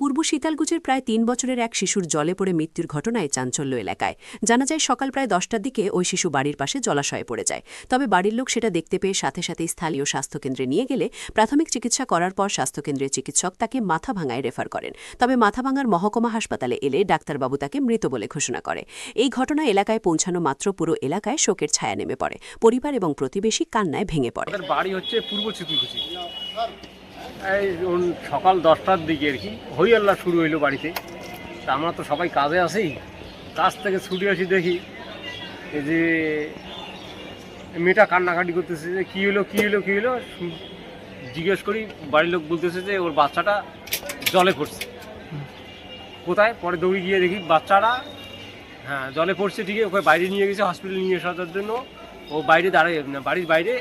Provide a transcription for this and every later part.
পূর্ব শীতালকুচির প্রায় ৩ বছরের এক শিশুর জলে পড়ে মৃত্যুর ঘটনায় চাঞ্চল্য এলাকায়। জানা যায় সকাল প্রায় ১০টার দিকে ওই শিশু বাড়ির পাশে জলাশয়ে পড়ে যায়। তবে বাড়ির লোক সেটা দেখতে পেয়ে সাথে সাথেই স্থানীয় স্বাস্থ্যকেন্দ্রে নিয়ে গেলে প্রাথমিক চিকিৎসা করার পর স্বাস্থ্যকেন্দ্রের চিকিৎসক তাকে মাথাভাঙায় রেফার করেন। তবে মাথাভাঙার মহকুমা হাসপাতালে এলে ডাক্তারবাবু তাকে মৃত বলে ঘোষণা করে। এই ঘটনা এলাকায় পৌঁছানো মাত্র পুরো এলাকায় শোকের ছায়া নেমে পড়ে। পরিবার এবং প্রতিবেশী কান্নায় ভেঙে পড়ে। বাড়ি হচ্ছে পূর্ব শীতলকুচি। এই সকাল 10টার দিকে আর কি হই আল্লাহ শুরু হইলো বাড়িতে। তা আমরা তো সবাই কাজে আসি, কাজ থেকে ছুটি আসি দেখি এই যে মেয়েটা কান্নাকাটি করতেছে যে কী হলো কী হলো কী হলো। জিজ্ঞেস করি, বাড়ির লোক বলতেছে যে ওর বাচ্চাটা জলে পড়ছে। কোথায়? পরে দৌড়ে গিয়ে দেখি বাচ্চাটা জলে পড়ছে ঠিকই। ওকে বাইরে নিয়ে গেছে, হসপিটালে নিয়ে আসার জন্য। ও বাইরে দাঁড়িয়ে বাড়ির বাইরে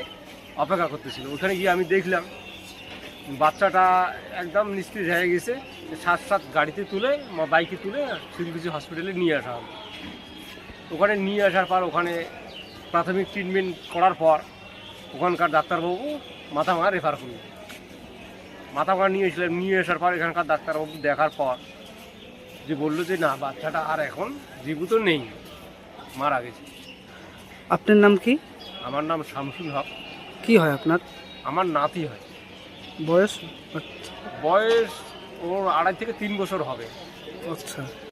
অপেক্ষা করতেছিল। ওখানে গিয়ে আমি দেখলাম বাচ্চাটা একদম নিস্তেজ হয়ে গেছে। সাথে গাড়িতে তুলে বাইকে তুলে শীতলকুচি হসপিটালে নিয়ে আসা হবে। ওখানে নিয়ে আসার পর ওখানে প্রাথমিক ট্রিটমেন্ট করার পর ওখানকার ডাক্তারবাবু মাথাভাঙা রেফার করল। মাথাভাঙা নিয়ে আসার পর এখানকার ডাক্তারবাবু দেখার পর যে বললো যে না, বাচ্চাটা আর এখন জীবিত নেই, মারা গেছে। আপনার নাম কি? আমার নাম শামসুল হক। কি হয় আপনার? আমার নাতি হয়। বয়স? বয়স ওর 2.5 থেকে 3 বছর হবে। আচ্ছা।